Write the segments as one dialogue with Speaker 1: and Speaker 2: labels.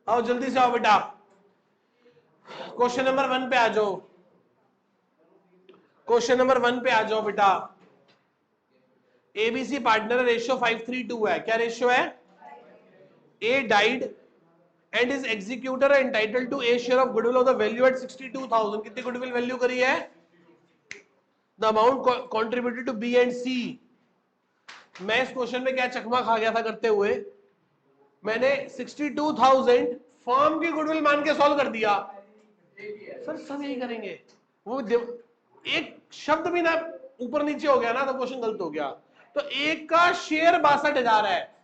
Speaker 1: आओ जल्दी से आओ बेटा, क्वेश्चन नंबर 1 पे आ जाओ। क्वेश्चन नंबर 1 पे आ जाओ बेटा। एबीसी पार्टनर रेशियो 5:3:2 है। क्या रेशियो है? A died and his executor entitled to a share of goodwill of the value at 62,000। कितनी गुडविल वैल्यू करी है? The amount contributed to B and C. मैं इस क्वेश्चन में क्या चकमा खा गया था करते हुए, मैंने 62,000 फर्म की गुडविल मान के सॉल्व कर दिया। सर सब यही करेंगे, वो एक शब्द भी ना ऊपर नीचे हो गया ना तो क्वेश्चन गलत हो गया। तो एक का शेयर 62,000 है,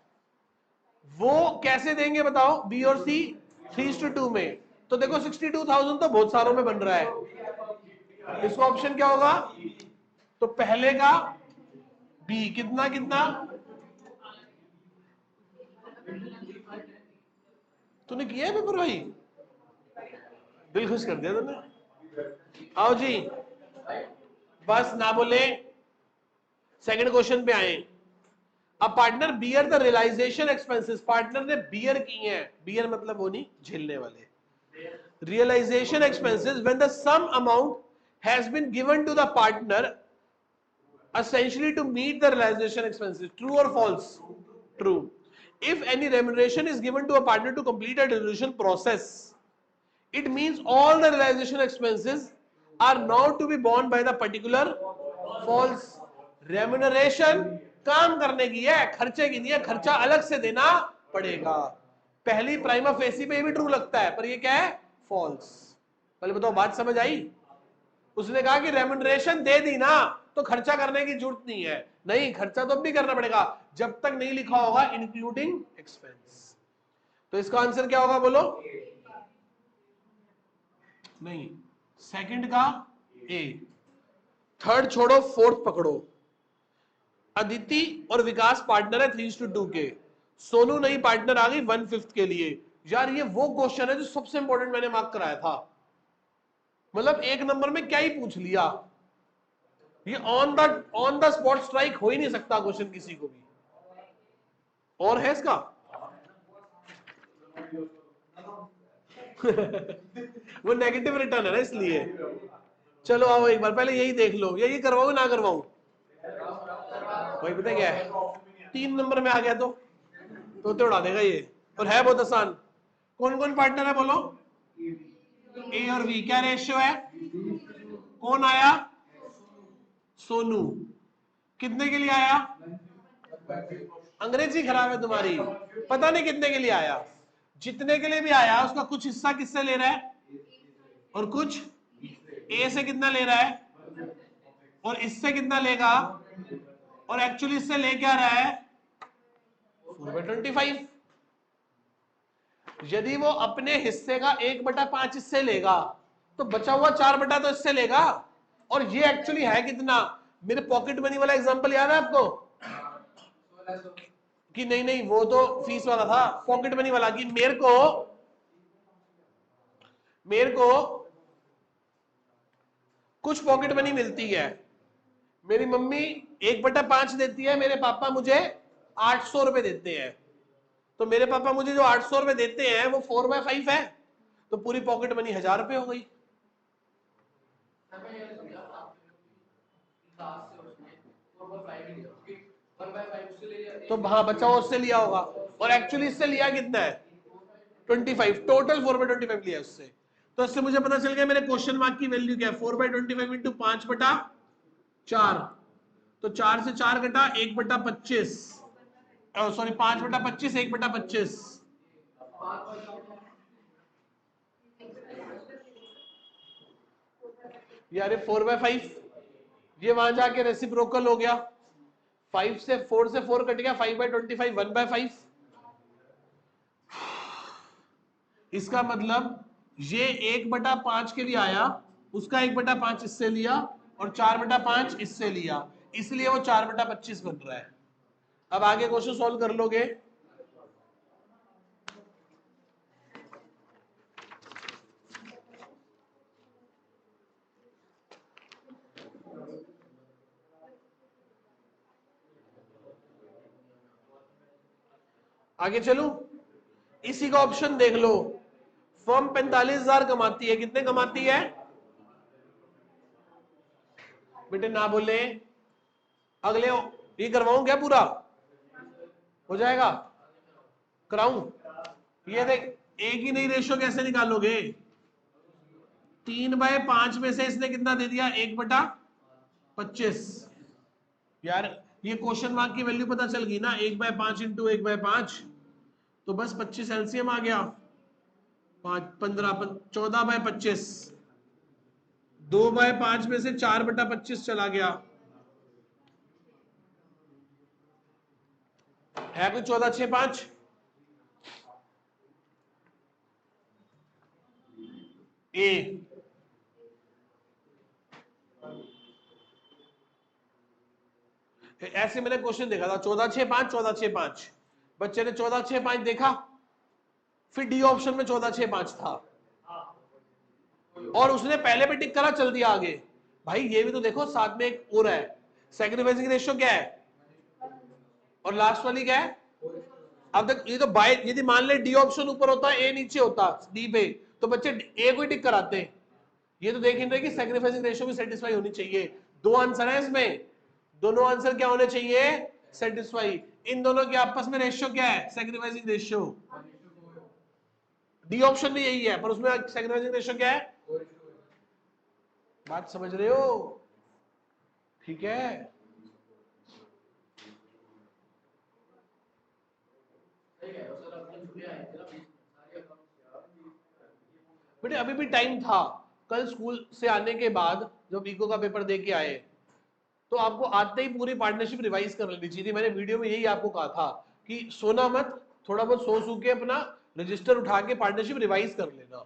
Speaker 1: वो कैसे देंगे बताओ? बी और सी 3:2 में। तो देखो 62,000 तो बहुत सारों में बन रहा है, इसका ऑप्शन क्या होगा? तो पहले का बी कितना कितना, तूने किया है पेपर भाई? दिल खुश कर दिया तूने। आओ जी, बस ना बोले, सेकंड क्वेश्चन पे आए। अब partner bear the realisation expenses, partner ने बियर की हैं, बियर मतलब वो नहीं झेलने वाले, realization expenses when the sum amount has been given to the partner essentially to meet the realization expenses. True or false? True. If any remuneration is given to a partner to complete a resolution process, it means all the realization expenses are now to be borne by the particular. False. Remuneration काम करने की है, खर्चे की नहीं है, खर्चा अलग से देना पड़ेगा। पहली प्राइमा फेसी पे भी ट्रू लगता है, पर ये क्या है? फॉल्स। पहले बताओ बात समझ आई? उसने कहा कि रेम्यूनरेशन दे दी ना तो खर्चा करने की जरूरत नहीं है। नहीं, खर्चा तो अब भी करना पड़ेगा जब तक नहीं लिखा होगा इंक्लूडिंग एक्सपेंस। तो इसका आंसर क्या होगा बोलो? नहीं, सेकंड का ए। थर्ड छोड़ो, फोर्थ पकड़ो। अदिति और विकास पार्टनर है 3:2 के, सोनू नई पार्टनर आ गई 1/5 के लिए। यार ये वो क्वेश्चन है जो सबसे इंपॉर्टेंट मैंने मार्क कराया था, मतलब एक नंबर में क्या ही पूछ लिया। ये ऑन द स्पॉट स्ट्राइक हो ही नहीं सकता क्वेश्चन किसी को भी। और है इसका वो नेगेटिव रिटर्न है ना इसलिए। चलो आओ एक बार पहले यही देख लो, यही करवाऊं ना करवाऊं? वही पता क्या है, 3 नंबर में आ गया तो उड़ा देगा ये, और है बहुत आसान। कौन कौन पार्टनर है बोलो? ए और बी। क्या रेशियो है? कौन आया? सोनू। कितने के लिए आया? अंग्रेजी खराब है तुम्हारी, पता नहीं कितने के लिए आया। जितने के लिए भी आया उसका कुछ हिस्सा किससे ले रहा है, और कुछ ए से कितना ले रहा है, और इससे कितना लेगा, और एक्चुअली इससे ले क्या रहा है? 4/25। यदि वो अपने हिस्से का 1/5 इससे लेगा तो बचा हुआ 4 तो इससे लेगा। और ये एक्चुअली है कितना? मेरे पॉकेट मनी वाला एग्जांपल याद है आपको? कि नहीं नहीं वो तो फीस वाला था, पॉकेट मनी वाला कि मेरे को कुछ पॉकेट मनी मिलती है, मेरी मम्मी 1/5 देती है, मेरे पापा मुझे 800 रुपए देते हैं। तो मेरे पापा मुझे जो 800 रुपए देते हैं वो 4/5 है, तो पूरी पॉकेट मनी 1,000 रुपए हो गई। तो हाँ बचा हुआ उससे लिया होगा, और एक्चुअली इससे लिया कितना है? 25। टोटल 4/25 लिया उससे। तो इससे मुझे पता चल गया मेरे क्वेश्चन मार्क की वैल्यू क्या है। 4/25 इंटू 5/4, तो 4 से 4 घटा 1/25, सॉरी 5/25 1/25। यार 4/5, ये वहां जाके रेसिप्रोकल हो गया, 5 से 4 कट गया, 5/25 1/5। इसका मतलब ये 1/5 के लिए आया, उसका 1/5 इससे लिया, और 4/5 इससे लिया, इसलिए वो 4/25 बन रहा है। अब आगे क्वेश्चन सॉल्व कर लोगे? आगे चलूं? इस इसी का ऑप्शन देख लो, फर्म 45,000 कमाती है, कितने कमाती है बेटे, ना बोले। अगले ये करवाऊं क्या, पूरा हो जाएगा, कराऊं? ये देख, एक ही नहीं रेशियो कैसे निकालोगे, 3/5 में से इसने कितना दे दिया, 1/25। यार ये क्वेश्चन मार्क की वैल्यू पता चल गई ना, 1/5 इंटू 1/5, तो बस 25 एलसीएम आ गया, 14/25, 2/5 में से 4/25 चला गया, है कोई 14/6/5? ए ऐसे मैंने क्वेश्चन देखा था, 14/6/5, 14/6/5, बच्चे ने 14/6/5 देखा, फिर डी ऑप्शन में 14/6/5 था, और उसने पहले पे टिक करा, चल दिया आगे। भाई ये भी तो देखो, साथ में एक और है, सैक्रिफाइसिंग रेशियो क्या है, और लास्ट वाली क्या है। अब तक ये तो बाय, यदि मान ले डी ऑप्शन ऊपर होता, ए नीचे होता, डी पे, तो बच्चे ए को ही टिक कराते हैं। ये तो देख ही रहे कि सैक्रिफाइसिंग रेशियो भी सेटिस्फाई होनी चाहिए। दो आंसर है इसमें, दोनों आंसर क्या होने चाहिए, सेटिस्फाई। इन दोनों के आपस में रेशियो क्या है, सैक्रिफाइसिंग रेशियो। डी ऑप्शन में यही है, पर उसमें सैक्रिफाइसिंग रेशियो क्या है, बात समझ रहे हो? ठीक है, बेटे अभी भी टाइम था। कल स्कूल से आने के बाद जब इको का पेपर दे के आए, तो आपको आते ही पूरी पार्टनरशिप रिवाइज कर लेनी चाहिए थी। मैंने वीडियो में यही आपको कहा था कि सोना मत, थोड़ा बहुत सो के अपना रजिस्टर उठा के पार्टनरशिप रिवाइज कर लेना।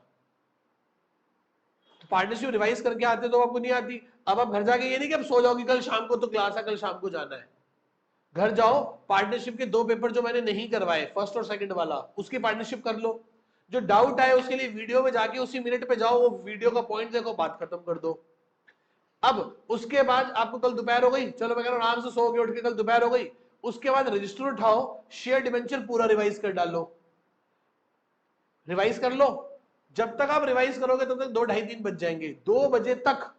Speaker 1: पार्टनरशिप रिवाइज करके आते तो आपको नहीं आती। अब आप घर जाके ये नहीं कि अब सो जाओगे, कल शाम को तो क्लास है, कल शाम को जाना है। घर जाओ, पार्टनरशिप के 2 पेपर जो मैंने नहीं करवाए, फर्स्ट और सेकंड वाला, उसकी पार्टनरशिप कर लो। जो डाउट आए उसके लिए वीडियो में जाके उसी मिनट पे जाओ, वो वीडियो का पॉइंट देखो, बात खत्म कर दो। अब उसके बाद आपको कल दोपहर हो गई, चलो मैं कह रहा हूं आराम से सो के उठ के कल दोपहर हो गई, उसके बाद रजिस्टर उठाओ, शेयर डिवेंचर पूरा रिवाइज कर डालो, रिवाइज कर लो। जब तक आप रिवाइज करोगे तब तक 2, 2:30, 3 बज जाएंगे। 2 बजे तक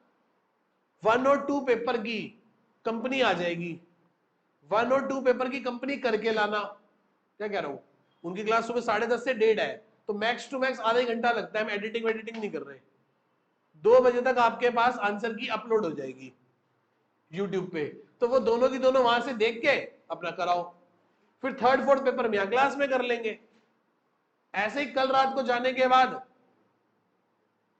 Speaker 1: 1 और 2 पेपर की कंपनी आ जाएगी, 1 और 2 पेपर की कंपनी करके लाना। क्या कह रहा हूं, उनकी क्लास सुबह 10:30 से 1:30 है, तो मैक्स टू मैक्स आधा घंटा लगता है, हम एडिटिंग वेडिटिंग नहीं कर रहे। 2 बजे तक आपके पास आंसर की अपलोड हो जाएगी यूट्यूब पे, तो वो दोनों की दोनों वहां से देख के अपना कराओ, फिर 3rd 4th पेपर में क्लास में कर लेंगे। ऐसे ही कल रात को जाने के बाद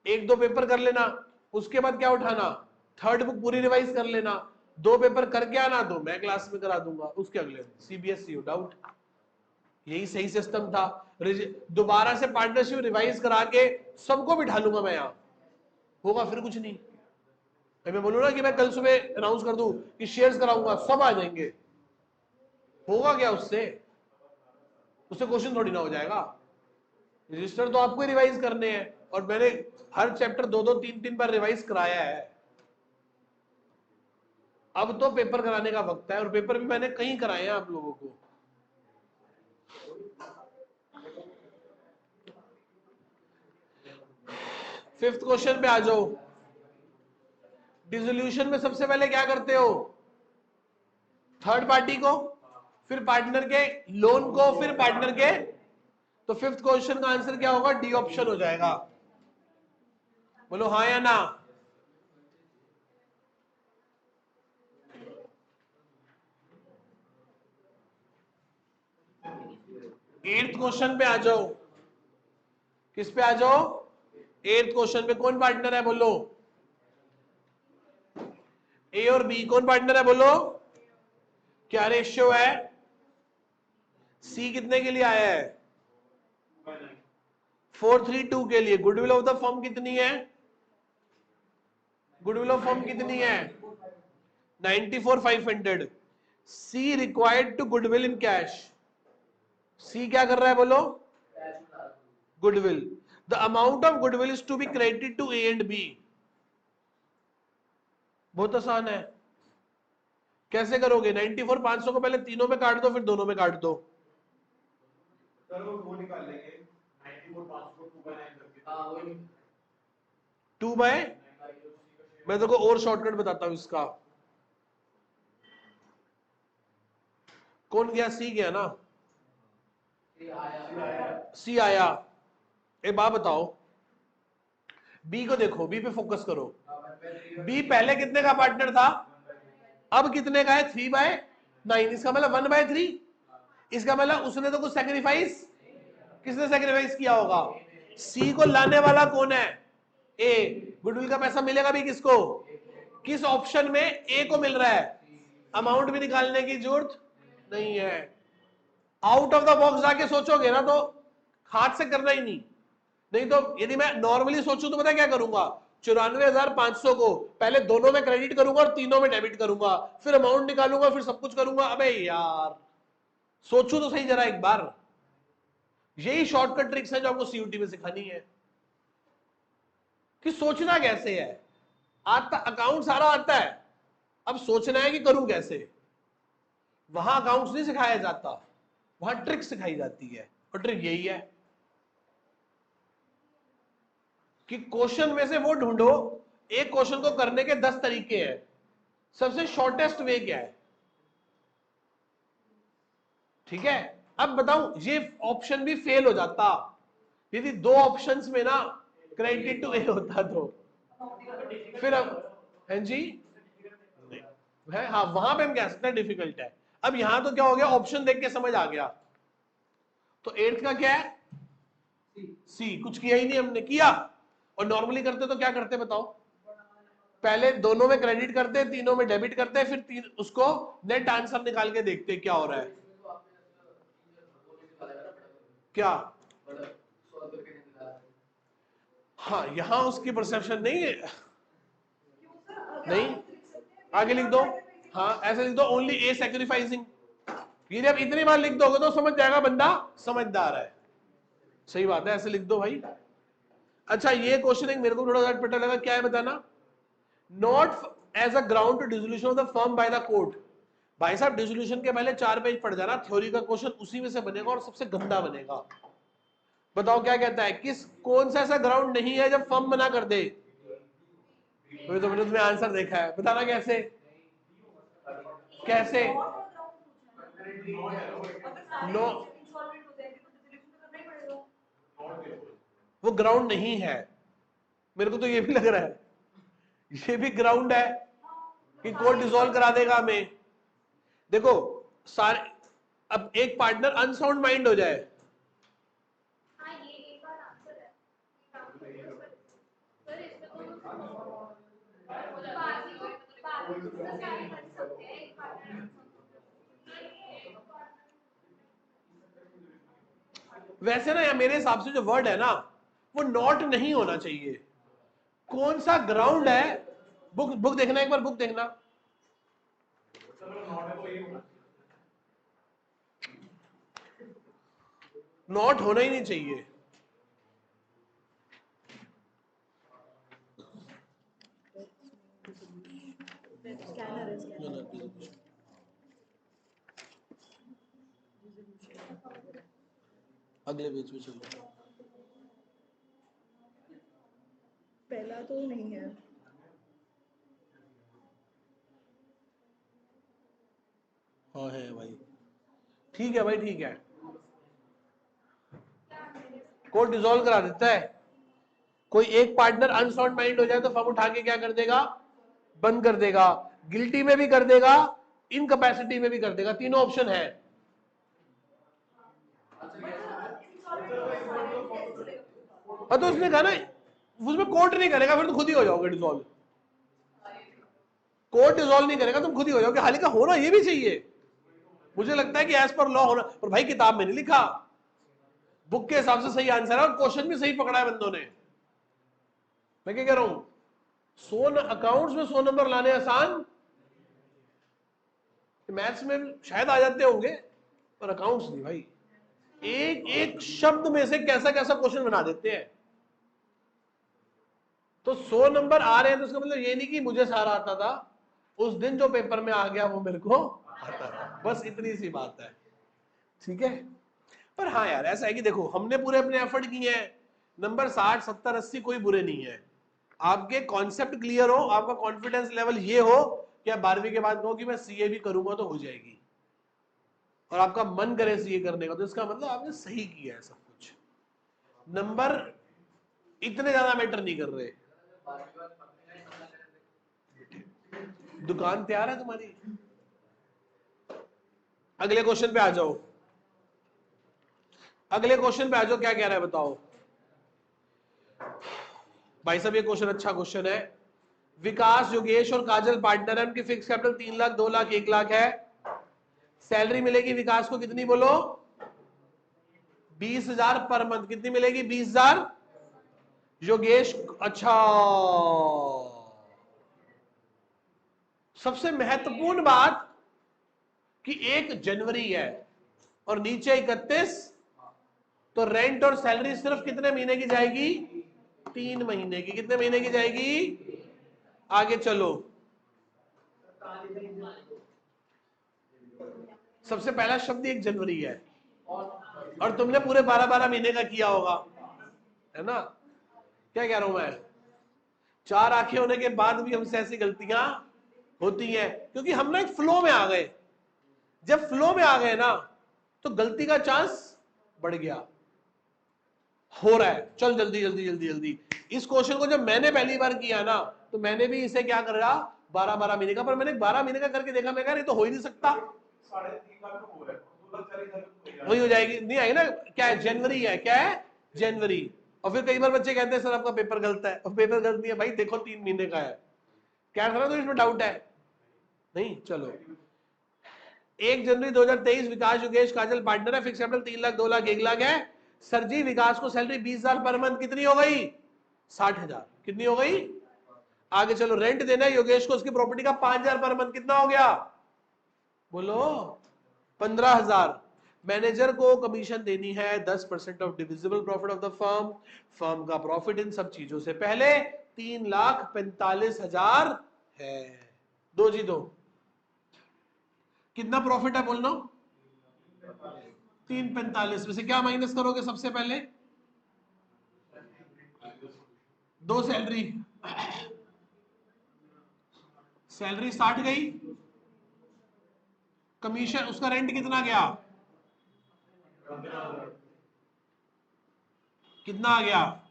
Speaker 1: 1-2 पेपर कर लेना, उसके बाद क्या उठाना, 3rd बुक पूरी रिवाइज कर लेना, 2 पेपर करके आना, तो मैं क्लास में करा दूंगा, उसके अगले सीबीएसई हो डाउट। यही सही सिस्टम था। दोबारा से पार्टनरशिप रिवाइज करा के सबको बिठा लूंगा मैं यहां, होगा फिर कुछ नहीं। मैं बोलूँ ना कि मैं कल सुबह अनाउंस कर दूं कि शेयर्स कराऊंगा, सब आ जाएंगे, होगा क्या उससे? उससे क्वेश्चन थोड़ी ना हो जाएगा। रजिस्टर तो आपको ही रिवाइज करने हैं, और मैंने हर चैप्टर 2-2, 3-3 बार रिवाइज कराया है। अब तो पेपर कराने का वक्त है, और पेपर भी मैंने कहीं कराए हैं आप लोगों को। फिफ्थ क्वेश्चन पे आ जाओ। डिसोल्यूशन में सबसे पहले क्या करते हो, थर्ड पार्टी को, फिर पार्टनर के लोन को, फिर पार्टनर के, तो फिफ्थ क्वेश्चन का आंसर क्या होगा, डी ऑप्शन हो जाएगा। बोलो हाँ या ना। 8th क्वेश्चन पे आ जाओ। किस पे आ जाओ, 8th क्वेश्चन पे कौन पार्टनर है, बोलो। ए और बी कौन पार्टनर है, बोलो। क्या रेशियो है, सी कितने के लिए आया है, 432 के लिए। गुडविल ऑफ द फर्म कितनी है, गुडविल ऑफ फर्म कितनी है, 94,500। C required to goodwill in cash. C क्या कर रहा है, बोलो, goodwill. The amount of goodwill is to be credited to A and B. बहुत आसान है, कैसे करोगे, 94,500 को पहले तीनों में काट दो, फिर दोनों में काट दो।
Speaker 2: सर वो निकाल लेंगे।
Speaker 1: 2 बाय, मैं तेरे को और शॉर्टकट बताता हूं इसका। कौन गया? सी गया ना, सी आया। एक बात बताओ, बी को देखो, बी पे फोकस करो। बी पहले कितने का पार्टनर था, अब कितने का है? 3/9। इसका मतलब 1/3। इसका मतलब उसने तो कुछ सेक्रीफाइस, किसने सेक्रीफाइस किया होगा? सी को लाने वाला कौन है? ए। गुडविल का पैसा मिलेगा भी किसको? किस ऑप्शन में? ए को मिल रहा है। अमाउंट भी निकालने की जरूरत नहीं है। आउट ऑफ द बॉक्स जाके सोचोगे ना तो हाथ से करना ही नहीं तो यदि मैं नॉर्मली सोचूं तो पता क्या करूंगा? 94,500 को पहले दोनों में क्रेडिट करूंगा और तीनों में डेबिट करूंगा, फिर अमाउंट निकालूंगा, फिर सब कुछ करूंगा। अबे यार, सोचो तो सही जरा एक बार। यही शॉर्टकट ट्रिक्स है जो आपको सीयूटी में सिखानी है कि सोचना कैसे है। आता अकाउंट सारा आता है, अब सोचना है कि करूं कैसे। वहां अकाउंट्स नहीं सिखाया जाता, वहां ट्रिक सिखाई जाती है। और ट्रिक यही है कि क्वेश्चन में से वो ढूंढो, एक क्वेश्चन को करने के 10 तरीके हैं, सबसे शॉर्टेस्ट वे क्या है। ठीक है, अब बताऊं, ये ऑप्शन भी फेल हो जाता यदि दो ऑप्शंस में ना क्रेडिट टू ए होता तो। फिर अब हैं जी है, हाँ, वहां पे हम कह सकते हैं डिफिकल्ट है। अब यहां तो क्या हो गया, ऑप्शन देख के समझ आ गया। तो 8th का क्या है? सी। कुछ किया ही नहीं हमने, किया। और नॉर्मली करते तो क्या करते बताओ? पहले दोनों में क्रेडिट करते, तीनों में डेबिट करते, फिर उसको नेट आंसर निकाल के देखते क्या हो रहा है। क्या? हाँ, यहां उसकी परसेप्शन नहीं है। नहीं, आगे लिख दो। हाँ, ऐसे लिख दो, ओनली ए सैक्रिफाइसिंग। ये जब इतनी बार लिख दोगे तो समझ जाएगा बंदा समझदार है। सही बात है, ऐसे लिख दो भाई। अच्छा, ये क्वेश्चन एक मेरे को थोड़ा अटपटा लगा, क्या है बताना? Not as a ground to dissolution of the firm by the court. भाई साहब, डिसोल्यूशन के पहले 4 पेज पढ़ जाना, थ्योरी का क्वेश्चन उसी में से बनेगा और सबसे गंदा बनेगा। बताओ क्या कहता है, किस कौन सा ऐसा ग्राउंड नहीं है जब फर्म मना कर दे? तो तुम्हें आंसर देखा है, बताना कैसे? कैसे? नो, वो ग्राउंड नहीं है। मेरे को तो ये भी लग रहा है ये भी ग्राउंड है कि कोर्ट डिसॉल्व करा देगा हमें। देखो सारे, अब एक पार्टनर अनसाउंड माइंड हो जाए, वैसे ना यार मेरे हिसाब से जो वर्ड है ना वो नॉट नहीं होना चाहिए। कौन सा ग्राउंड है? बुक बुक देखना, एक बार बुक देखना। नॉट होना ही नहीं चाहिए। अगले पेज पे चलो।
Speaker 2: पहला तो नहीं है।
Speaker 1: हाँ है भाई, ठीक है भाई, ठीक है। कोर्ट डिसॉल्व करा देता है। कोई एक पार्टनर अनसाउंड माइंड हो जाए तो फर्म उठा के क्या कर देगा? बंद कर देगा। गिल्टी में भी कर देगा, इनकैपेसिटी में भी कर देगा, तीनों ऑप्शन है। हाँ, तो उसने कहा ना उसमें कोर्ट नहीं करेगा, फिर तो खुद ही हो जाओगे डिसॉल्व। कोर्ट डिसॉल्व नहीं करेगा, तुम खुद ही हो जाओगे। हालांकि होना ये भी चाहिए, मुझे लगता है कि एज पर लॉ होना, पर भाई किताब में नहीं लिखा, बुक के हिसाब से सही आंसर है और क्वेश्चन भी सही पकड़ा है बंदों ने। मैं क्या कह रहा हूं, 100 अकाउंट्स में 100 नंबर लाने आसान, मैथ्स में शायद आ जाते होंगे पर अकाउंट्स नहीं भाई। एक एक शब्द में से कैसा कैसा क्वेश्चन बना देते हैं। तो 100 नंबर आ रहे हैं तो उसका मतलब ये नहीं कि मुझे सारा आता था, उस दिन जो पेपर में आ गया वो मेरे को आता था, बस इतनी सी बात है। ठीक है, पर हाँ यार ऐसा है कि देखो हमने पूरे अपने एफर्ट किए हैं, नंबर 60 70 80 कोई बुरे नहीं है, आपके कॉन्सेप्ट क्लियर हो, आपका कॉन्फिडेंस लेवल ये हो कि आप 12वीं के बाद कहो कि मैं सीए भी करूंगा तो हो जाएगी, और आपका मन करे सीए करने का, तो इसका मतलब आपने सही किया है सब कुछ। नंबर इतने ज्यादा मैटर नहीं कर रहे। दुकान तैयार है तुम्हारी? अगले क्वेश्चन पे आ जाओ, अगले क्वेश्चन पे आ जाओ, क्या कह रहा है बताओ भाई साहब। ये क्वेश्चन अच्छा क्वेश्चन है। विकास, योगेश और काजल पार्टनर है, उनकी फिक्स कैपिटल 3 लाख, 2 लाख, 1 लाख है। सैलरी मिलेगी विकास को कितनी बोलो? 20,000 पर मंथ। कितनी मिलेगी? 20,000। योगेश, अच्छा सबसे महत्वपूर्ण बात कि 1 जनवरी है और नीचे 31, तो रेंट और सैलरी सिर्फ कितने महीने की जाएगी? 3 महीने की। कितने महीने की जाएगी? आगे चलो, सबसे पहला शब्द 1 जनवरी है और तुमने पूरे 12-12 महीने का किया होगा, है ना? क्या कह रहा हूं मैं? 4 आंखें होने के बाद भी हमसे ऐसी गलतियां होती हैं, क्योंकि हम ना एक फ्लो में आ गए। जब फ्लो में आ गए ना तो गलती का चांस बढ़ गया। हो रहा है, चल जल्दी जल्दी जल्दी जल्दी। इस क्वेश्चन को जब मैंने पहली बार किया ना तो मैंने भी इसे क्या कर रहा, 12-12 महीने का, पर मैंने 12 महीने का करके देखा, मैं कह रहा ये तो हो ही नहीं सकता। 3.5 लाख तो हो रहा है, वही हो जाएगी, नहीं आएगी ना। क्या है? जनवरी है, क्या है? जनवरी। और फिर कई बार बच्चे कहते हैं सर आपका पेपर गलत है, और पेपर गलत नहीं है भाई, देखो 3 महीने का है, क्या कर रहा तो इसमें डाउट है? नहीं, चलो 1 जनवरी 2023, विकास, योगेश, काजल पार्टनर है, फिक्स कैपिटल 3 लाख, 2 लाख, 1 लाख है। सर जी विकास को सैलरी 20,000 पर मंथ, कितनी हो गई? 60,000। कितनी हो गई? आगे चलो, रेंट देना है योगेश को उसकी प्रॉपर्टी का 5,000 पर मंथ, कितना हो गया? बोलो 15,000। मैनेजर को कमीशन देनी है 10% of divisible profit of the firm. Firm का प्रॉफिट इन सब चीजों से पहले 3,45,000 है। दो जी दो, कितना प्रॉफिट है बोलना? 345 में से क्या माइनस करोगे सबसे पहले? 2 सैलरी, सैलरी 60 गई, कमीशन उसका रेंट कितना गया? कितना आ गया?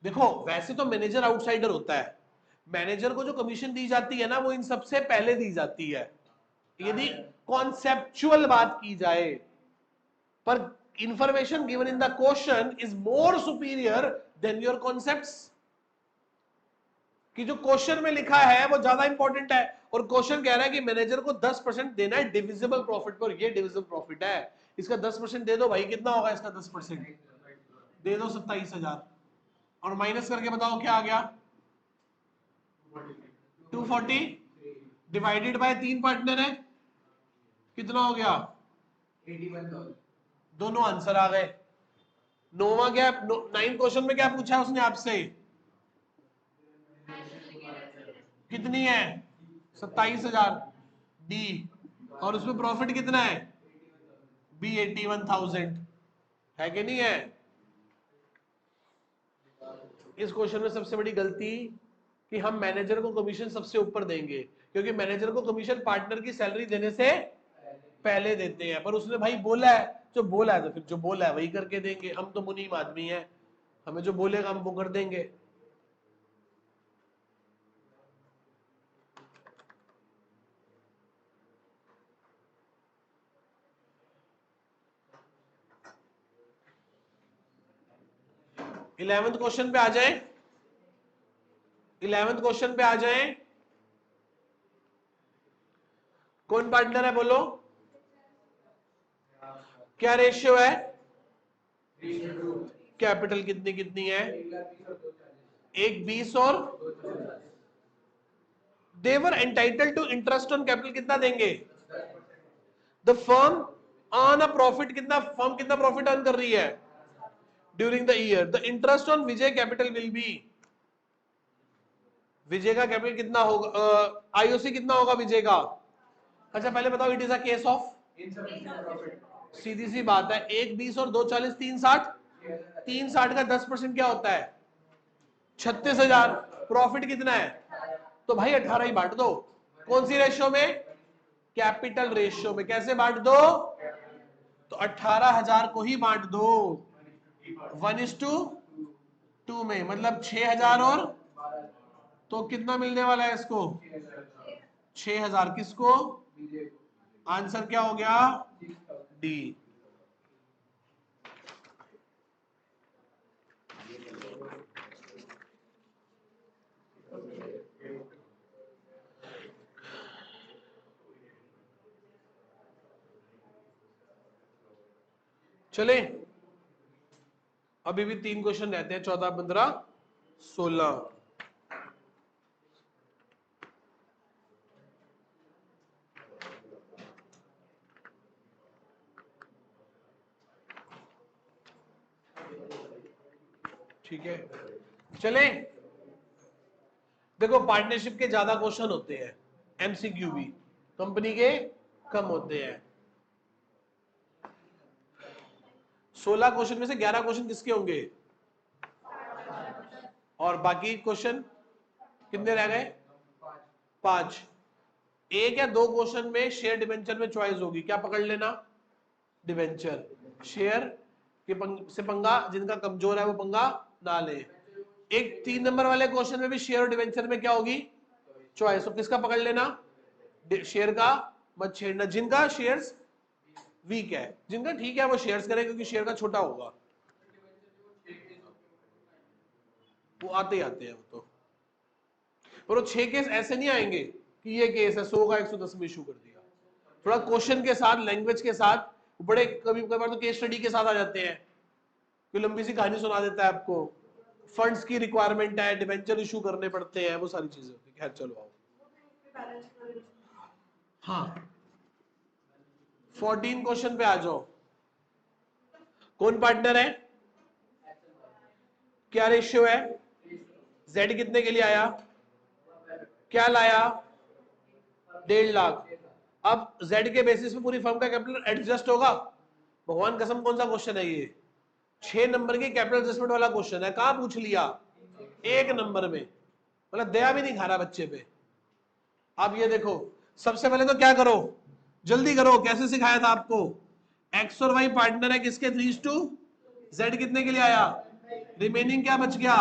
Speaker 1: देखो वैसे तो मैनेजर आउटसाइडर होता है, मैनेजर को जो कमीशन दी जाती है ना वो इन सबसे पहले दी जाती है, यदि कॉन्सेप्चुअल बात की जाए। पर information given in the question is more superior than your concepts. कि जो क्वेश्चन में लिखा है वो ज्यादा इंपॉर्टेंट है, और क्वेश्चन कह रहा है कि मैनेजर को 10% देना है डिविजिबल प्रॉफिट पर, ये डिविजिबल प्रॉफिट है, इसका 10% दे दो भाई, कितना होगा इसका 10%? दे दो 27,000, और माइनस करके बताओ क्या आ गया? 240 डिवाइडेड बाय 3 पार्टनर है, कितना हो गया? 81,000। दोनों आंसर आ गए। नोवा क्या, 9 क्वेश्चन में क्या पूछा है उसने आपसे? कितनी है? 27,000 डी, और उसमें प्रॉफिट कितना है? बी 81,000 है कि नहीं है? इस क्वेश्चन में सबसे बड़ी गलती कि हम मैनेजर को कमीशन सबसे ऊपर देंगे, क्योंकि मैनेजर को कमीशन पार्टनर की सैलरी देने से पहले देते हैं, पर उसने भाई बोला है, जो बोला है तो फिर जो बोला है वही करके देंगे। हम तो मुनीम आदमी हैं, हमें जो बोलेगा हम वो कर देंगे। इलेवेंथ क्वेश्चन पे आ जाए, 11th क्वेश्चन पे आ जाए। कौन पार्टनर है बोलो? क्या रेशियो है? कैपिटल कितनी कितनी है? 1 20 और they're entitled to interest on capital कितना देंगे? The firm on a profit, कितना फर्म कितना प्रॉफिट अर्न कर रही है during the year? The interest on Vijay capital will be, Vijay का कैपिटल कितना होगा? आईओसी कितना होगा विजय का? अच्छा पहले बताओ, it is a case of सीधी सी बात है, 1 20 और 2 40 3 60, 3 60 का 10% क्या होता है? 36,000। प्रॉफिट कितना है? तो भाई 18 ही बांट दो। कौन सी रेशियो में? कैपिटल रेशियो में। कैसे बांट दो? तो 18,000 को ही बांट दो 1:2 में, मतलब 6,000 और तो कितना मिलने वाला है इसको? 6,000 किसको? आंसर क्या हो गया? डी। चले, अभी भी 3 क्वेश्चन रहते हैं, 14 15 16। ठीक है, चले। देखो पार्टनरशिप के ज्यादा क्वेश्चन होते हैं, एमसीक्यू भी, कंपनी के कम होते हैं। 16 क्वेश्चन में से 11 क्वेश्चन किसके होंगे? और बाकी क्वेश्चन कितने रह गए? 5। 1 या 2 क्वेश्चन में शेयर डिबेंचर में चॉइस होगी, क्या पकड़ लेना? डिबेंचर। शेयर के से पंगा जिनका कमजोर है वो पंगा ना ले। एक 3 नंबर वाले क्वेश्चन में भी शेयर और डिबेंचर में क्या होगी? चॉइस। तो किसका पकड़ लेना? शेयर का मत छेड़ना। जिनका शेयर्स वीक है, जिनका ठीक है वो शेयर्स करें क्योंकि शेयर का छोटा होगा, वो आते ही आते हैं वो तो। पर वो 6 केस ऐसे नहीं आएंगे कि ये केस है 100 का 110 में इशू कर दिया। थोड़ा क्वेश्चन के साथ, लैंग्वेज के साथ, बड़े कभी कभार तो केस स्टडी के साथ आ जाते हैं, कोई लंबी सी कहानी सुना देता है आपको, फंड्स की रिक्वायरमेंट है, डिबेंचर इशू करने पड़ते हैं, वो सारी चीजें होती है। खैर चलो आओ। हाँ 14 क्वेश्चन पे आ जाओ। कौन पार्टनर है? क्या रेशियो है? जेड कितने के लिए आया? क्या लाया? 1.5 लाख। अब जेड के बेसिस पे पूरी फर्म का कैपिटल एडजस्ट होगा? भगवान कसम कौन सा क्वेश्चन है ये? 6 नंबर के कैपिटल एडजस्टमेंट वाला क्वेश्चन है। कहां पूछ लिया? 1 नंबर में। मतलब दया भी नहीं खा रहा बच्चे पे। आप ये देखो, सबसे पहले तो क्या करो, जल्दी करो। कैसे सिखाया था आपको? एक्स और वाई पार्टनर है किसके? 3:2। जेड कितने के लिए आया? रिमेनिंग क्या बच गया?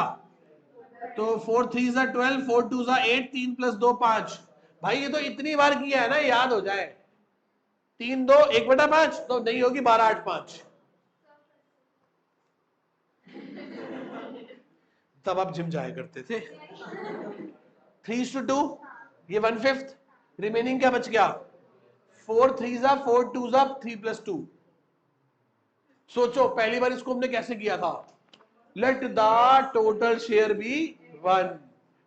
Speaker 1: तो 4 3 12, 4 2 8, 3 + 2 5। भाई ये तो इतनी बार किया है ना, याद हो जाए। 3 2 1/5 तो नहीं होगी, 12 8 5। तब आप जिम जाया करते थे। 3:2, ये 1/5। रिमेनिंग क्या बच गया? 4 3 4 2 3 + 2। सोचो पहली बार इसको हमने कैसे किया था? Let the total share be 1,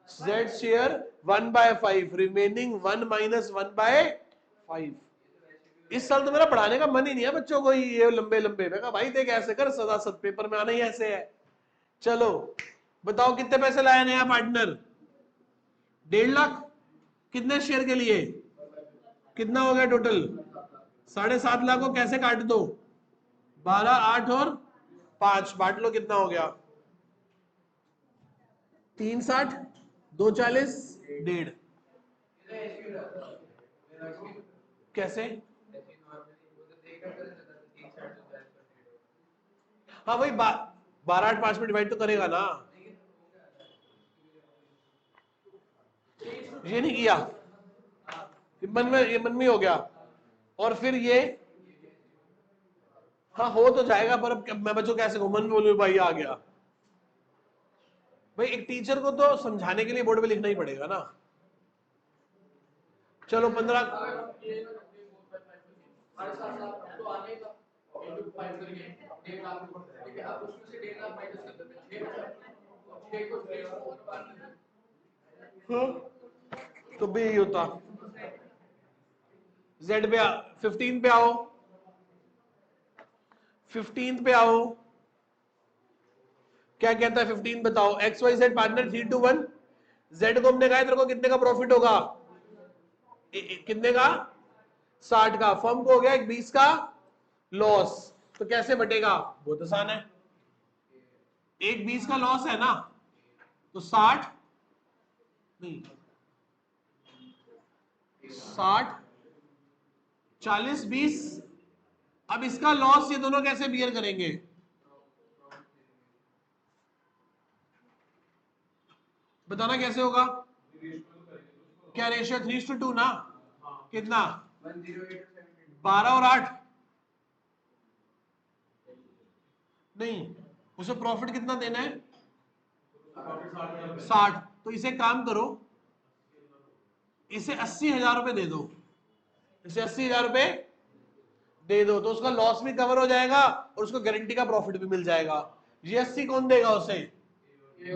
Speaker 1: Z share 1/5, remaining 1 - 1/5। इस साल तो मेरा पढ़ाने का मन ही नहीं है बच्चों को ये लंबे लंबे। मैं कहा भाई देख ऐसे कर, सदा सद पेपर में आना ही ऐसे है। चलो बताओ कितने पैसे लाया नया पार्टनर? 1.5 लाख। कितने शेयर के लिए? कितना हो गया टोटल? 7.5 लाख को कैसे काट दो? 12 8 और 5 बांट लो, कितना हो गया? 3 60 2 40 1.5। कैसे? हाँ वही 12 8 5 में डिवाइड तो करेगा ना। ये नहीं किया, ये मन में हो गया। और फिर ये हाँ हो तो जाएगा, पर अब मैं बच्चों कैसे मन में बोलूं भाई आ गया। भाई एक टीचर को तो समझाने के लिए बोर्ड पे लिखना ही पड़ेगा ना। चलो 15। हाँ, तो भी यही होता। जेड पे 15 पे आओ, 15 पे आओ। क्या कहता है 15? बताओ। X Y Z partner 3 to 1। Z को हमने कहा तेरे को कितने का प्रॉफिट होगा? कितने का? 60 का। फर्म को हो गया 20 का लॉस, तो कैसे बटेगा? बहुत आसान है, 1/20 का लॉस है ना, तो 60 नहीं 60 40/20। अब इसका लॉस ये दोनों कैसे बियर करेंगे? बताना कैसे होगा? क्या रेशियो 3:2 ना? कितना? 12 और 8 नहीं, उसे प्रॉफिट कितना देना है? 60। तो इसे काम करो, इसे 80,000 रुपए दे दो, इसे 80,000 रुपए दे दो, तो उसका लॉस भी कवर हो जाएगा और उसको गारंटी का प्रॉफिट भी मिल जाएगा। ये 80 कौन देगा उसे?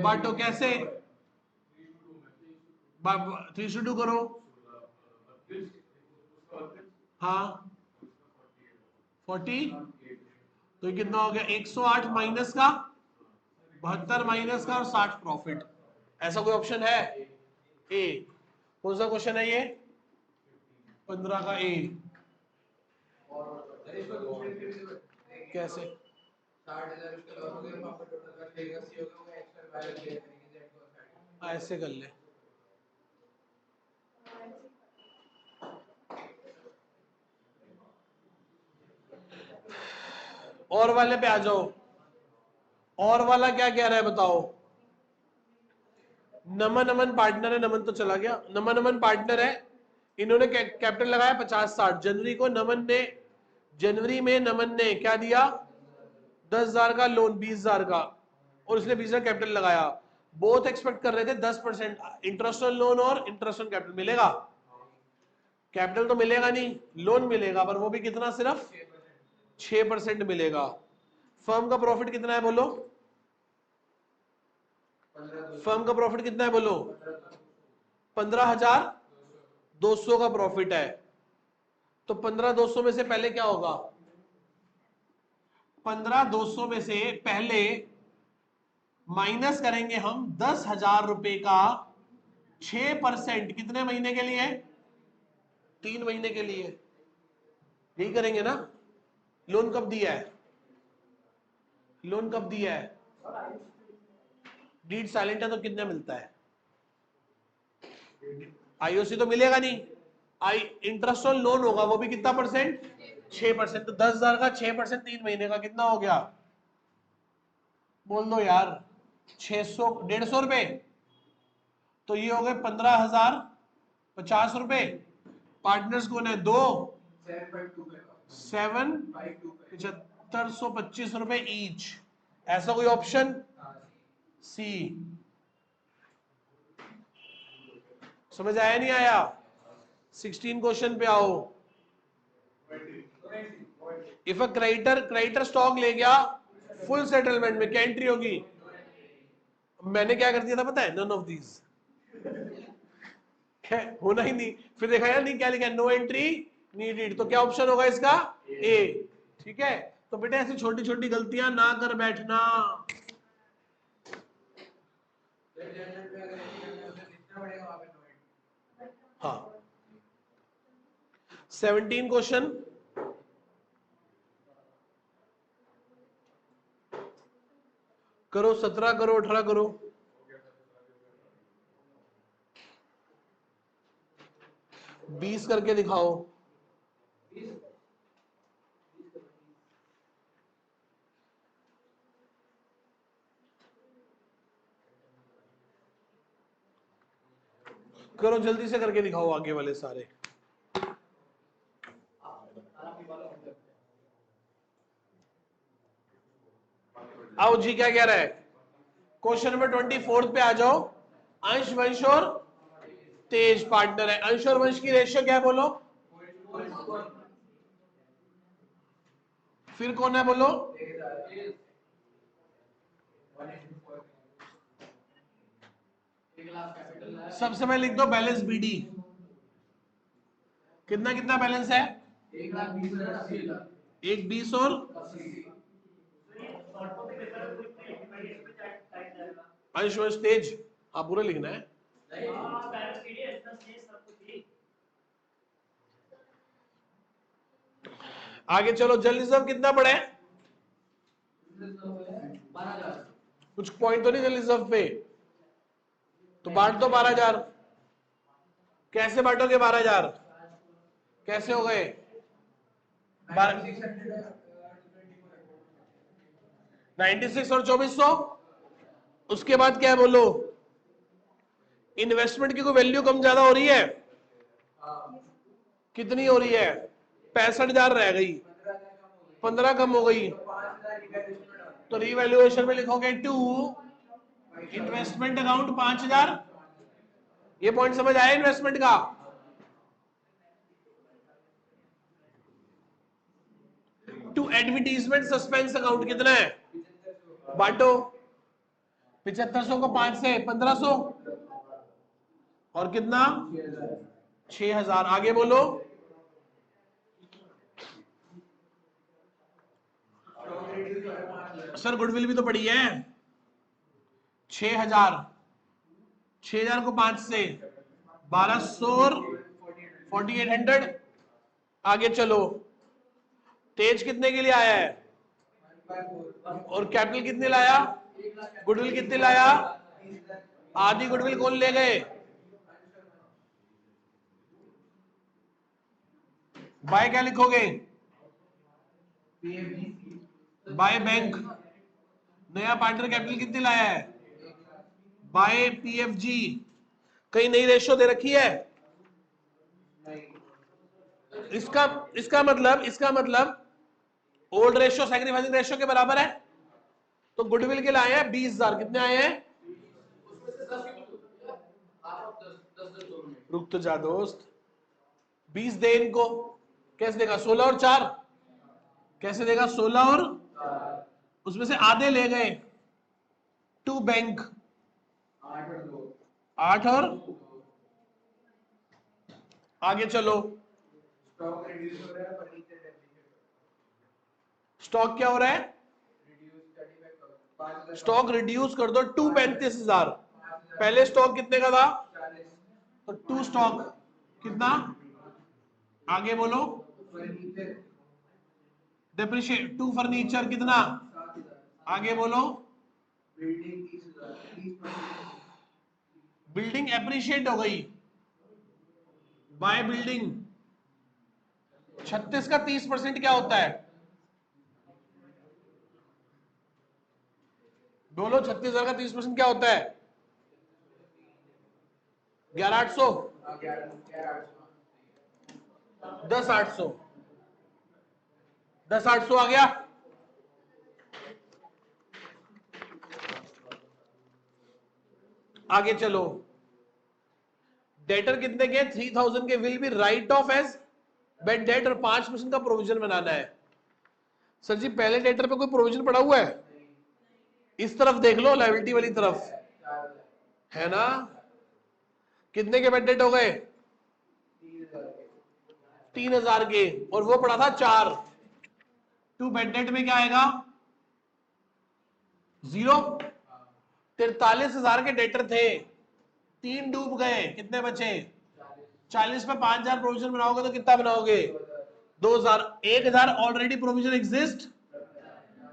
Speaker 1: बांटो, कैसे? 3:2 करो, हाँ 40, तो ये कितना हो गया? 108 माइनस का 72 माइनस का और 60 प्रॉफिट। ऐसा कोई ऑप्शन है? ए। कौन सा क्वेश्चन है ये? 15 का ए। कैसे? ऐसे कर ले, और वाले पे आ जाओ। और वाला क्या कह रहा है बताओ? नमन नमन पार्टनर है, नमन तो चला गया, नमन नमन पार्टनर है, इन्होंने कैपिटल लगाया 50-60। जनवरी में नमन ने क्या दिया? 10,000 का लोन, 20,000 का, और उसने 20,000 कैपिटल लगाया। बोथ एक्सपेक्ट कर रहे थे 10% इंटरेस्ट ऑन लोन और इंटरेस्ट ऑन कैपिटल मिलेगा। कैपिटल तो मिलेगा नहीं, लोन मिलेगा, पर वो भी कितना? सिर्फ 6% मिलेगा। फर्म का प्रॉफिट कितना है बोलो? फर्म का प्रॉफिट कितना है बोलो? 15,200 का प्रॉफिट है। तो 15,200 में से पहले क्या होगा? 15,200 में से पहले माइनस करेंगे हम 10,000 रुपए का 6%। कितने महीने के लिए? 3 महीने के लिए। यही करेंगे ना? लोन कब दिया है? लोन कब दिया है? डीड साइलेंट है तो कितना मिलता है? आईओसी तो मिलेगा नहीं, आई इंटरेस्ट ऑन लोन होगा, वो भी कितना परसेंट? 6%। तो 10,000 का 6% 3 महीने का कितना हो गया? बोल दो यार, 600, 150 रुपए। तो ये हो गए 15,050 रुपए। पार्टनर्स कौन है? 2, 7, 7525 रुपए ईच। ऐसा कोई ऑप्शन? सी। समझ आया नहीं आया? 16 क्वेश्चन पे आओ। इफ अ क्रेडिटर स्टॉक ले गया फुल सेटलमेंट में, क्या एंट्री होगी? मैंने क्या कर दिया था पता है? नन ऑफ दीज होना ही नहीं। फिर देखा यार, नहीं क्या लिखा? No entry needed. तो क्या ऑप्शन होगा इसका? ए। ठीक है, तो बेटा ऐसी छोटी छोटी गलतियां ना कर बैठना। हाँ, 17 क्वेश्चन करो, 17 करो, 18 करो। बीस करके दिखाओ। करो जल्दी से करके दिखाओ आगे वाले सारे। आओ जी, क्या कह रहा है? क्वेश्चन नंबर 24 पे आ जाओ। अंश, वंश और तेज पार्टनर है। अंश और वंश की रेशियो क्या है बोलो? फिर कौन है बोलो? सबसे पहले लिख दो बैलेंस बीडी। कितना कितना बैलेंस है? 1,20 और अंश वंश तेज। हाँ, पूरा लिखना है। आगे चलो, जल रिजर्व कितना पड़ा है? कुछ पॉइंट तो नहीं जल रिजर्व पे, तो बांट दो 12,000। कैसे बांटोगे 12,000? कैसे हो गए? 96 और 2400। उसके बाद क्या है बोलो? इन्वेस्टमेंट की कोई वैल्यू कम ज्यादा हो रही है? कितनी हो रही है? 65,000 रह गई, 15 कम हो गई। तो रिवैल्यूएशन में लिखोगे टू इन्वेस्टमेंट अकाउंट 5,000। ये पॉइंट समझ आया इन्वेस्टमेंट का? टू एडवर्टीजमेंट सस्पेंस अकाउंट कितना है? बांटो। 7500 को 5 से 1500 और कितना? 6,000। आगे बोलो। सर गुडविल भी तो पड़ी है। 6,000, 6,000 को 5 से 1200 और 4800। आगे चलो। तेज कितने के लिए आया है? और कैपिटल कितने लाया? गुडविल कितने लाया? आधी गुडविल कौन ले गए? बाय क्या लिखोगे? By bank. नया पार्टनर कैपिटल कितनी लाया है? By PFG. कहीं नई रेशियो दे रखी है? इसका इसका मतलब ओल्ड रेशियो सैक्रिफाइसिंग रेशियो के बराबर है। तो गुडविल के लिए आए हैं 20,000। कितने आए हैं? रुक तो जा दोस्त, 20 दे इनको। कैसे देगा? 16 और 4। कैसे देगा? 16 और उसमें से आधे ले गए टू बैंक। 8 और आगे चलो। स्टॉक क्या हो रहा है? स्टॉक रिड्यूस कर दो टू 35,000। पहले स्टॉक कितने का था? तो टू स्टॉक कितना? आगे बोलो। डेप्रिशिएट टू फर्नीचर कितना? आगे बोलो। बिल्डिंग एप्रिशिएट हो गई बाय बिल्डिंग। 36 का 30% क्या होता है? बोलो 36,000 का 30% क्या होता है? 11,800। 10,800। 10,800 आ गया। आगे चलो। डेटर कितने के? 3,000 के will be write off as bad debt और 5% का प्रोविजन बनाना है। सर जी पहले डेटर पे कोई प्रोविजन पड़ा हुआ है? इस तरफ देख लो, लायबिलिटी वाली तरफ है ना। कितने के बैड डेट हो गए? 3,000 के, और वो पड़ा था 4। टू बैड डेट में क्या आएगा? 0। 43,000 के डेटर थे, 3 डूब गए, कितने बचे? 40 पे 5,000 प्रोविजन बनाओगे तो कितना बनाओगे? 2,000। 1,000 ऑलरेडी प्रोविजन एग्जिस्ट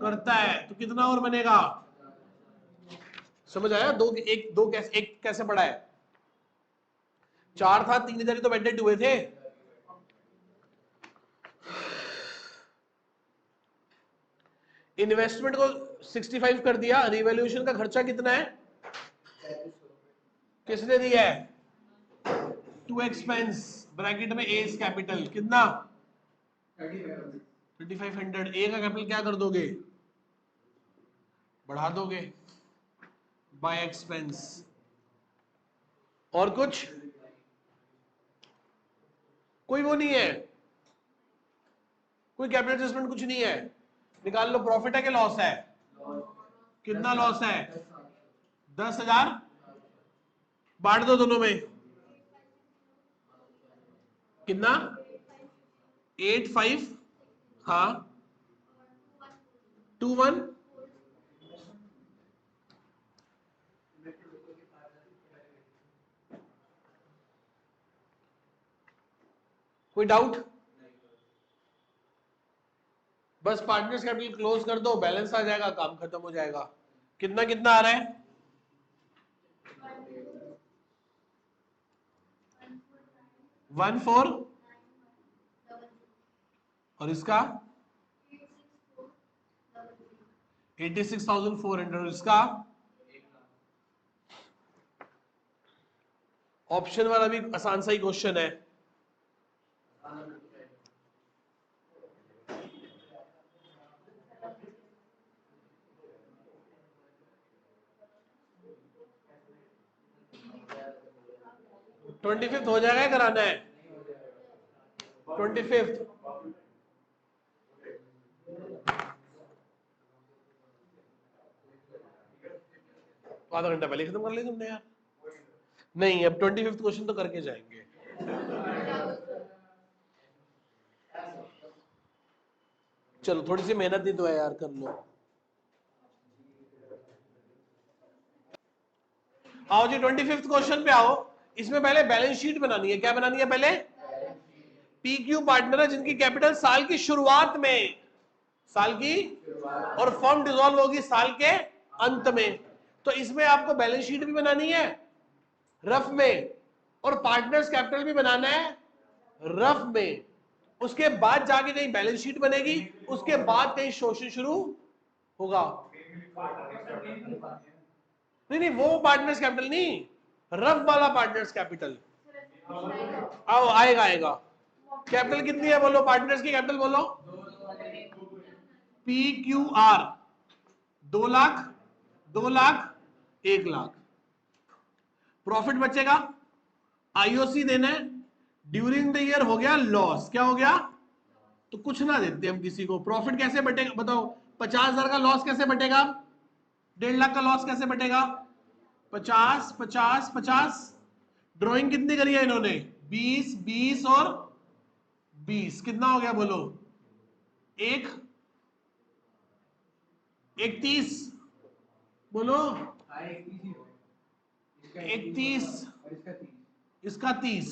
Speaker 1: करता है, तो कितना और बनेगा? समझ आया? दो कैसे, एक कैसे पड़ा है? 4 था, 3,000 तो बैडेड हुए थे। इन्वेस्टमेंट को 65 कर दिया। रिवैल्यूएशन का खर्चा कितना है? किसने दिया है? टू एक्सपेंस ब्रैकेट में एज कैपिटल कितना? 3,500। ए का कैपिटल क्या कर दोगे? बढ़ा दोगे बाय एक्सपेंस। और कुछ? कोई वो नहीं है, कोई कैपिटल एडजस्टमेंट कुछ नहीं है। निकाल लो। प्रॉफिट है कि लॉस है? कितना लॉस है? 10,000। बांट दो दोनों में। कितना? 8,500। हाँ 2,100। कोई डाउट? बस पार्टनर्स कैपिटल क्लोज कर दो, बैलेंस आ जाएगा, काम खत्म हो जाएगा। कितना कितना आ रहा है? 1,400 और इसका 86,400 और इसका ऑप्शन वाला भी आसान सा ही क्वेश्चन है। ट्वेंटी फिफ्थ हो जाएगा, कराना है 25th। आधा घंटा पहले खत्म कर लिया तुमने यार। नहीं, अब 25th क्वेश्चन तो करके जाएंगे। चलो थोड़ी सी मेहनत ही तो है यार, कर लो। आओ जी 25th क्वेश्चन पे आओ। इसमें पहले बैलेंस शीट बनानी है। क्या बनानी है पहले? पीक्यू पार्टनर है जिनकी कैपिटल साल की शुरुआत में, साल की, और फर्म डिसॉल्व होगी साल के अंत में। तो इसमें आपको बैलेंस शीट भी बनानी है रफ में, और पार्टनर्स कैपिटल भी बनाना है रफ में। उसके बाद जाके कहीं बैलेंस शीट बनेगी, उसके बाद कहीं शोषण शुरू होगा। नहीं, वो पार्टनर्स कैपिटल नहीं, रफ वाला पार्टनर्स कैपिटल। आओ, आएगा आएगा। कैपिटल कितनी है बोलो, पार्टनर्स की कैपिटल बोलो। PQR 2 लाख, 2 लाख, 1 लाख। प्रॉफिट बचेगा, IOC देना है। ड्यूरिंग द ईयर हो गया लॉस। क्या हो गया? तो कुछ ना देते हम किसी को। प्रॉफिट कैसे बटेगा बताओ? 50,000 का लॉस कैसे बटेगा? 1.5 लाख का लॉस कैसे बटेगा? 50, 50, 50। ड्रॉइंग कितनी करी है इन्होंने? 20, 20 और 20। कितना हो गया बोलो? 31 बोलो। 31, इसका 30।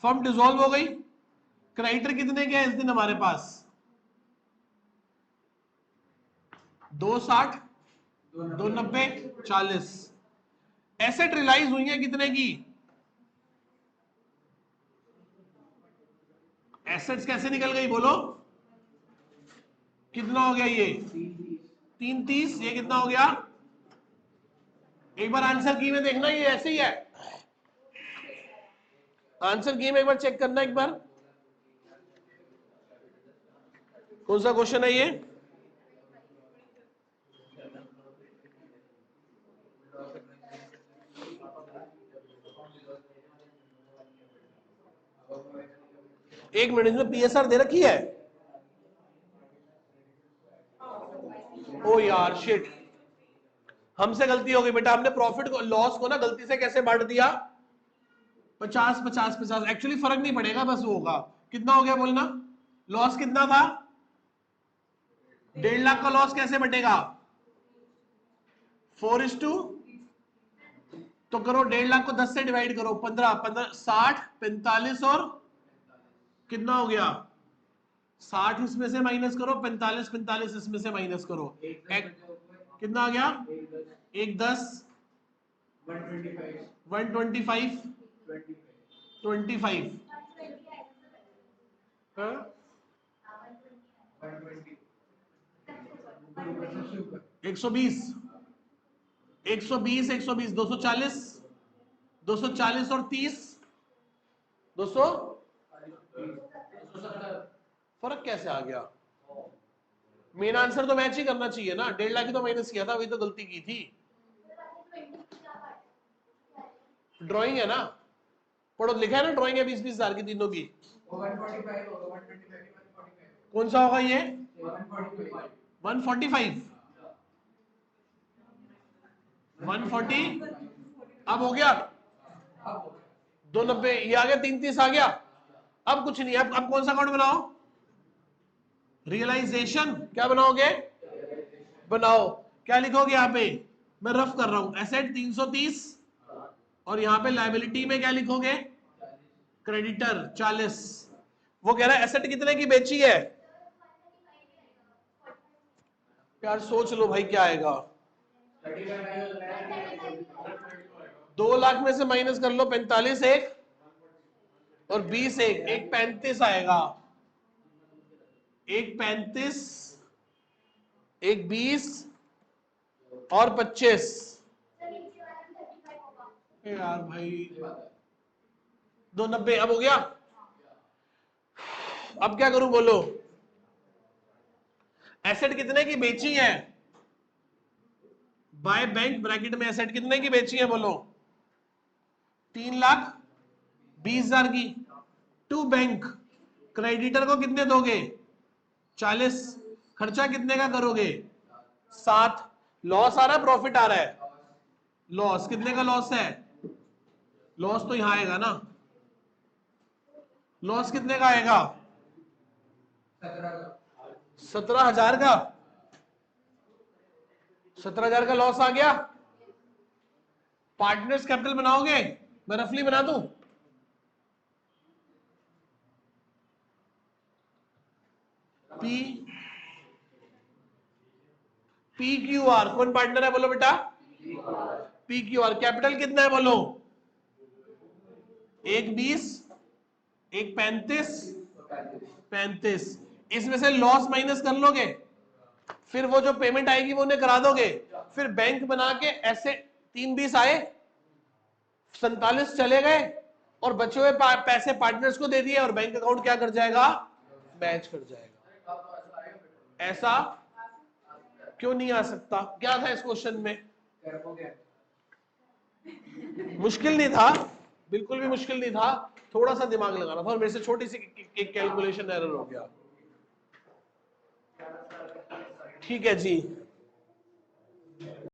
Speaker 1: फर्म डिसॉल्व हो गई। क्रेडिटर कितने के हैं इस दिन हमारे पास? 260, 290, 40। एसेट रियलाइज हुई है कितने की? एसेट्स कैसे निकल गई बोलो? कितना हो गया ये? 330। ये कितना हो गया? एक बार आंसर की में देखना, ये ऐसे ही है। आंसर की में एक बार चेक करना एक बार। कौन सा क्वेश्चन है ये? एक मिनट, इसमें PSR दे रखी है? ओ यार शिट, हमसे गलती हो गई बेटा। हमने प्रॉफिट को, लॉस को ना गलती से कैसे बांट दिया? 50, 50, 50। एक्चुअली फर्क नहीं पड़ेगा, बस वो होगा। कितना हो गया बोलना? लॉस कितना था? 1.5 लाख का लॉस कैसे बटेगा? 4:, तो करो 1.5 लाख को 10 से डिवाइड करो। 15, 15, 60, 45 और कितना हो गया? 60 इसमें से माइनस करो, 45, 45 इसमें से माइनस करो। कितना आ गया? 1, 10, 125, 25। 120, 120, 120, 240, 240 और 30, 200। फर्क कैसे आ गया? मेन आंसर तो मैच ही करना चाहिए ना। 1.5 लाख ही तो माइनस किया था, वही तो गलती की थी। ड्राइंग है ना, पढ़ो, लिखा है ना ड्राइंग है 20-20 हजार की तीनों की। कौन सा होगा ये? 145, 140। अब हो गया 290, ये आ गया 330 आ गया। अब कुछ नहीं। अब कौन सा अकाउंट बनाओ? रियलाइजेशन। क्या बनाओगे? बनाओ। क्या लिखोगे यहाँ पे? मैं रफ कर रहा हूं। एसेट 330 और यहाँ पे लायबिलिटी में क्या लिखोगे? क्रेडिटर 40। वो कह रहा है एसेट कितने की बेची है? यार सोच लो भाई क्या आएगा। 2 लाख में से माइनस कर लो 45 एक और 20 एक 35 आएगा। एक 35 एक 20 और 25। यार भाई 290 अब हो गया। अब क्या करूं बोलो? एसेट कितने की बेची है? बाय बैंक ब्रैकेट में एसेट कितने की बेची है बोलो? 3,20,000 की। टू बैंक, क्रेडिटर को कितने दोगे? 40। खर्चा कितने का करोगे? 7। लॉस आ रहा है प्रॉफिट आ रहा है? लॉस। कितने का लॉस है? लॉस तो यहां आएगा ना। लॉस कितने का आएगा? 17,000 का। 17,000 का लॉस आ गया। पार्टनर्स कैपिटल बनाओगे? मैं रफली बना दूं। P Q R. कौन पार्टनर है बोलो बेटा? P Q R. कैपिटल कितना है बोलो? एक 20 एक 35। इसमें से लॉस माइनस कर लोगे, फिर वो जो पेमेंट आएगी वो उन्हें करा दोगे, फिर बैंक बना के ऐसे 3,20 आए, 47 चले गए और बचे हुए पैसे पार्टनर्स को दे दिए और बैंक अकाउंट क्या कर जाएगा? मैच कर जाएगा। ऐसा क्यों नहीं आ सकता? क्या था इस क्वेश्चन में? मुश्किल नहीं था, बिल्कुल भी मुश्किल नहीं था, थोड़ा सा दिमाग लगाना था और मेरे से छोटी सी एक कैलकुलेशन एरर हो गया। ठीक है जी।